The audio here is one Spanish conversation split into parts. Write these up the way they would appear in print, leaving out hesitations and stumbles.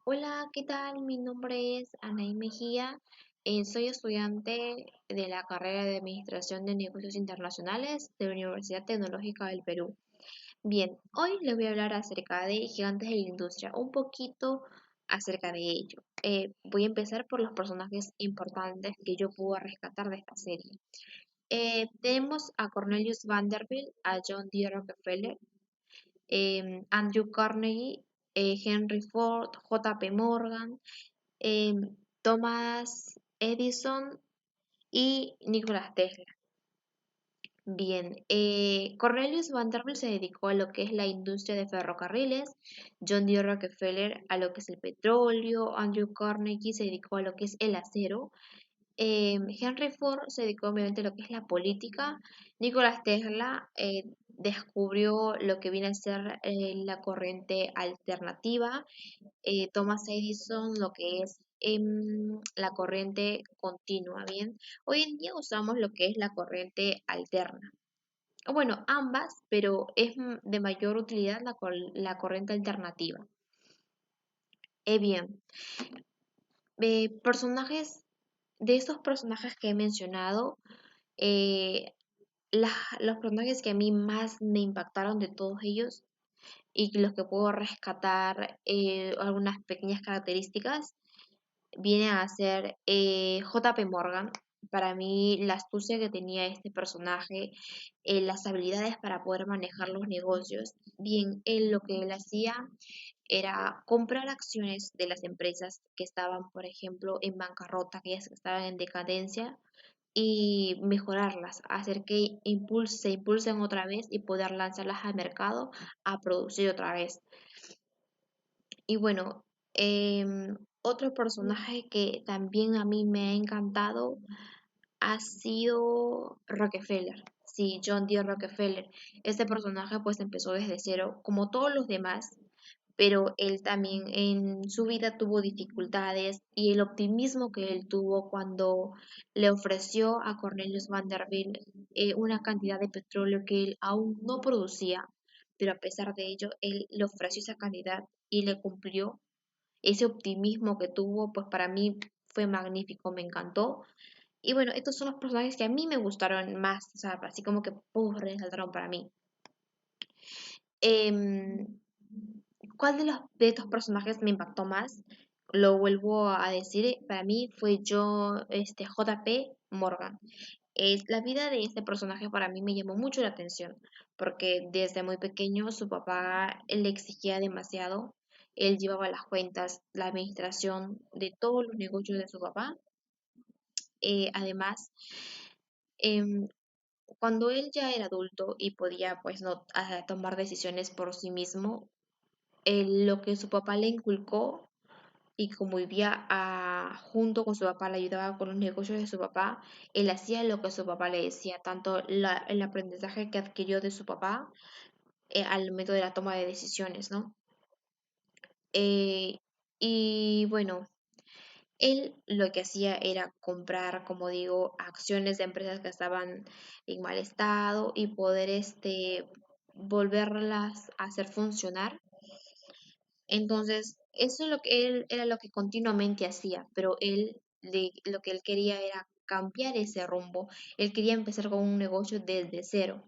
Hola, ¿qué tal? Mi nombre es Anaí Mejía. Soy estudiante de la carrera de Administración de Negocios Internacionales de la Universidad Tecnológica del Perú. Bien, hoy les voy a hablar acerca de gigantes de la industria, un poquito acerca de ello. Voy a empezar por los personajes importantes que yo puedo rescatar de esta serie. Tenemos a Cornelius Vanderbilt, a John D. Rockefeller, Andrew Carnegie, Henry Ford, J. P. Morgan, Thomas Edison y Nikola Tesla. Bien, Cornelius Vanderbilt se dedicó a lo que es la industria de ferrocarriles, John D. Rockefeller a lo que es el petróleo, Andrew Carnegie se dedicó a lo que es el acero, Henry Ford se dedicó obviamente a lo que es la política. Nikola Tesla descubrió lo que viene a ser la corriente alternativa. Thomas Edison lo que es la corriente continua, ¿bien? Hoy en día usamos lo que es la corriente alterna. O bueno, ambas, pero es de mayor utilidad la corriente alternativa. Bien, personajes, de estos personajes que he mencionado, eh, los personajes que a mí más me impactaron de todos ellos y los que puedo rescatar algunas pequeñas características, viene a ser J.P. Morgan. Para mí, la astucia que tenía este personaje, las habilidades para poder manejar los negocios. Bien, él lo que él hacía era comprar acciones de las empresas que estaban, por ejemplo, en bancarrota, que ya estaban en decadencia, y mejorarlas, hacer que se impulsen otra vez y poder lanzarlas al mercado a producir otra vez. Y bueno, otro personaje que también a mí me ha encantado ha sido Rockefeller. Sí, John D. Rockefeller. Este personaje pues empezó desde cero, como todos los demás, pero él también en su vida tuvo dificultades y el optimismo que él tuvo cuando le ofreció a Cornelius Vanderbilt una cantidad de petróleo que él aún no producía, pero a pesar de ello, él le ofreció esa cantidad y le cumplió. Ese optimismo que tuvo, pues para mí fue magnífico, me encantó. Y bueno, estos son los personajes que a mí me gustaron más, o sea, así como que resaltaron para mí. Em, ¿Cuál de estos personajes me impactó más? Lo vuelvo a decir, para mí fue J.P. Morgan. La vida de este personaje para mí me llamó mucho la atención, porque desde muy pequeño su papá le exigía demasiado. Él llevaba las cuentas, la administración de todos los negocios de su papá. Además, em, cuando él ya era adulto y podía pues no tomar decisiones por sí mismo, lo que su papá le inculcó y como vivía junto con su papá, le ayudaba con los negocios de su papá, él hacía lo que su papá le decía, tanto el aprendizaje que adquirió de su papá al momento de la toma de decisiones, ¿no? Eh, y bueno, él lo que hacía era comprar, como digo, acciones de empresas que estaban en mal estado y poder volverlas a hacer funcionar. Entonces, eso es lo que él era lo que continuamente hacía, pero lo que él quería era cambiar ese rumbo. Él quería empezar con un negocio desde cero.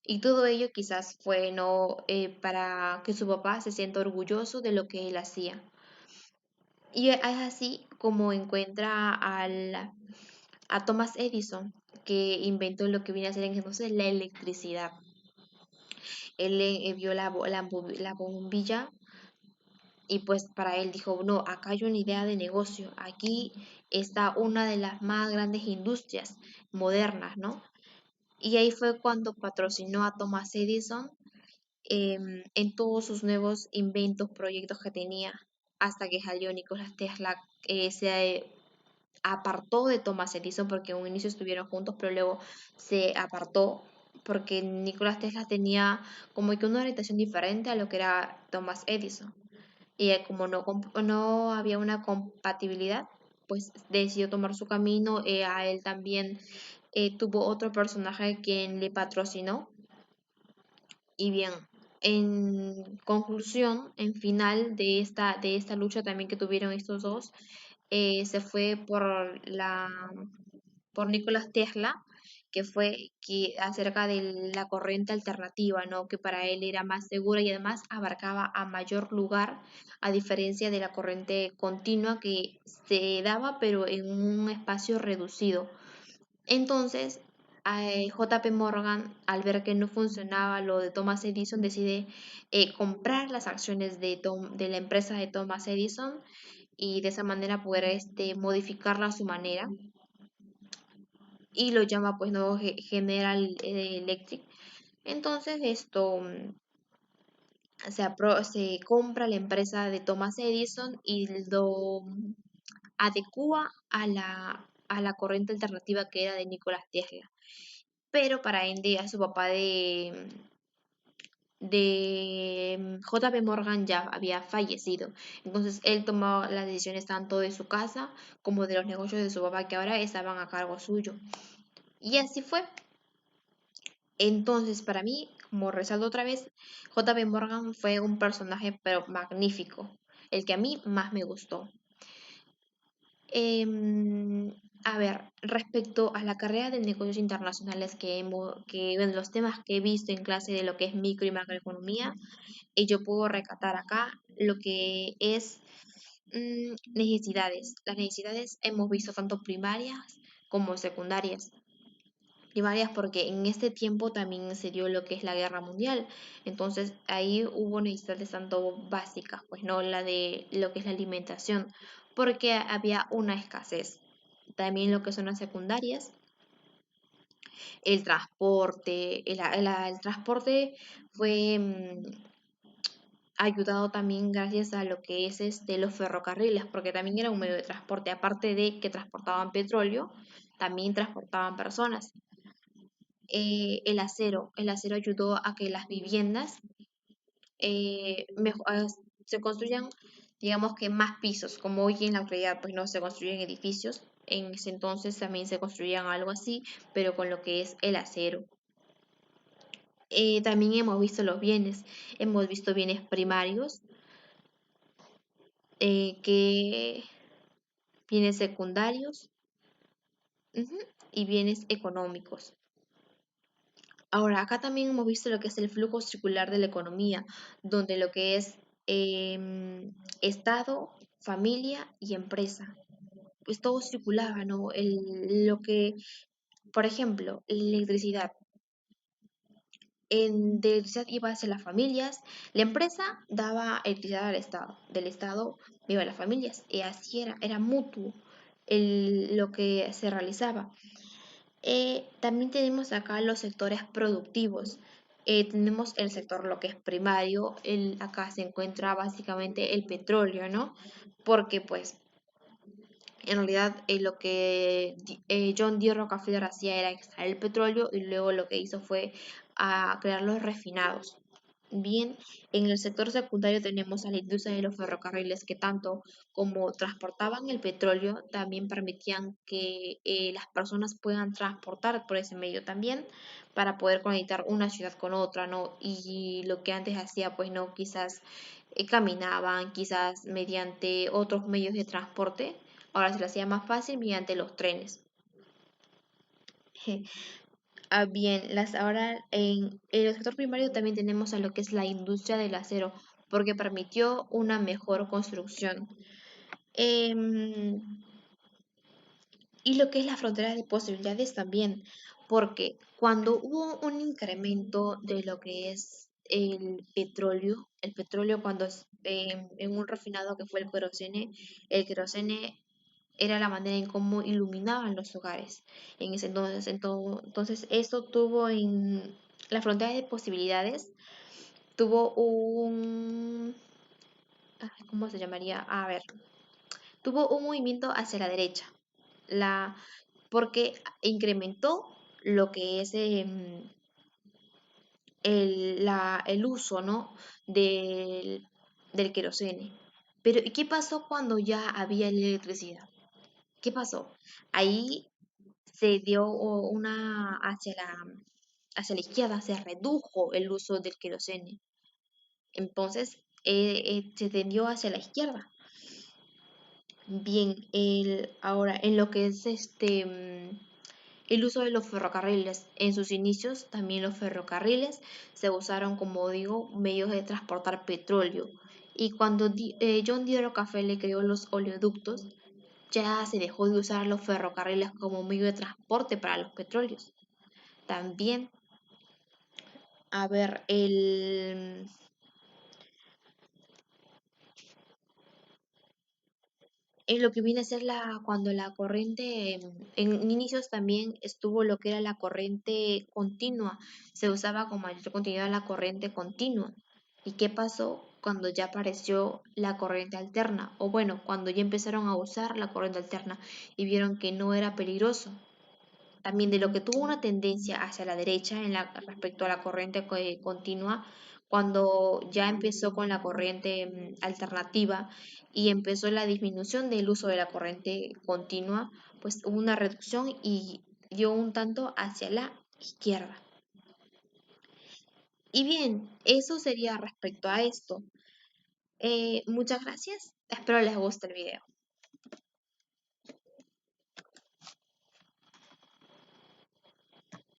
Y todo ello quizás fue no para que su papá se sienta orgulloso de lo que él hacía. Y es así como encuentra a Thomas Edison, que inventó lo que viene a ser entonces la electricidad. Él vio la bombilla y pues para él dijo, no, acá hay una idea de negocio, aquí está una de las más grandes industrias modernas, ¿no? Y ahí fue cuando patrocinó a Thomas Edison en todos sus nuevos inventos, proyectos que tenía, hasta que salió Nikola Tesla, se apartó de Thomas Edison porque en un inicio estuvieron juntos, pero luego se apartó porque Nikola Tesla tenía como que una orientación diferente a lo que era Thomas Edison. Y como no había una compatibilidad, pues decidió tomar su camino. A él también tuvo otro personaje quien le patrocinó. Y bien, En conclusión, en final de esta lucha también que tuvieron estos dos, se fue por Nikola Tesla, que fue que acerca de la corriente alternativa, ¿no? Que para él era más segura y además abarcaba a mayor lugar, a diferencia de la corriente continua que se daba, pero en un espacio reducido. Entonces, JP Morgan, al ver que no funcionaba lo de Thomas Edison, decide comprar las acciones de la empresa de Thomas Edison y de esa manera poder modificarla a su manera y lo llama pues no General Electric. Entonces se compra la empresa de Thomas Edison y lo adecua a la corriente alternativa que era de Nikola Tesla. Pero para ende a su papá de JP Morgan ya había fallecido. Entonces él tomó las decisiones tanto de su casa como de los negocios de su papá que ahora estaban a cargo suyo. Y así fue. Entonces, para mí, como resalto otra vez, JP Morgan fue un personaje pero magnífico, el que a mí más me gustó. A ver, respecto a la carrera de negocios internacionales bueno, los temas que he visto en clase de lo que es micro y macroeconomía, yo puedo recatar acá lo que es necesidades. Las necesidades hemos visto tanto primarias como secundarias. Primarias porque en este tiempo también se dio lo que es la guerra mundial. Entonces ahí hubo necesidades tanto básicas, pues no la de lo que es la alimentación, porque había una escasez. También lo que son las secundarias, el transporte, el transporte fue ayudado también gracias a lo que es los ferrocarriles, porque también era un medio de transporte, aparte de que transportaban petróleo, también transportaban personas. El acero ayudó a que las viviendas se construyan, digamos que más pisos, como hoy en la actualidad, pues no se construyen edificios. En ese entonces también se construían algo así, pero con lo que es el acero. También hemos visto los bienes, hemos visto bienes primarios, que bienes secundarios, ujú, y bienes económicos. Ahora, acá también hemos visto lo que es el flujo circular de la economía, donde lo que es Estado, familia y empresa, pues todo circulaba, ¿no? Por ejemplo, la electricidad. De electricidad iba hacia las familias, la empresa daba electricidad al Estado, del Estado iba a las familias, y así era mutuo lo que se realizaba. También tenemos acá los sectores productivos. Tenemos el sector lo que es primario, acá se encuentra básicamente el petróleo, ¿no? Porque pues en realidad lo que John D. Rockefeller hacía era extraer el petróleo y luego lo que hizo fue crear los refinados. Bien, en el sector secundario tenemos a la industria de los ferrocarriles que tanto como transportaban el petróleo, también permitían que las personas puedan transportar por ese medio también para poder conectar una ciudad con otra, ¿no? Y lo que antes hacía, pues no, quizás caminaban, quizás mediante otros medios de transporte, ahora se lo hacía más fácil mediante los trenes. Bien, ahora en el sector primario también tenemos a lo que es la industria del acero, porque permitió una mejor construcción. Em, y lo que es la frontera de posibilidades también, porque cuando hubo un incremento de lo que es el petróleo cuando en un refinado que fue el querosene era la manera en cómo iluminaban los hogares en ese entonces. Entonces, esto tuvo en la frontera de posibilidades, tuvo ¿cómo se llamaría? A ver, tuvo un movimiento hacia la derecha, la, porque incrementó lo que es el uso, ¿no? del querosene. Pero, ¿y qué pasó cuando ya había electricidad? ¿Qué pasó? Ahí se dio hacia la izquierda, se redujo el uso del querosene. Entonces, se tendió hacia la izquierda. Bien, ahora en lo que es el uso de los ferrocarriles. En sus inicios también los ferrocarriles se usaron, como digo, medios de transportar petróleo. Y cuando John D. Rockefeller creó los oleoductos, ya se dejó de usar los ferrocarriles como medio de transporte para los petróleos. También, a ver, en lo que viene a ser cuando la corriente, en inicios también estuvo lo que era la corriente continua, se usaba con mayor continuidad la corriente continua. ¿Y qué pasó cuando ya apareció la corriente alterna? O bueno, cuando ya empezaron a usar la corriente alterna y vieron que no era peligroso. También de lo que tuvo una tendencia hacia la derecha respecto a la corriente continua, cuando ya empezó con la corriente alternativa y empezó la disminución del uso de la corriente continua, pues hubo una reducción y dio un tanto hacia la izquierda. Y bien, eso sería respecto a esto. Muchas gracias. Espero les guste el video.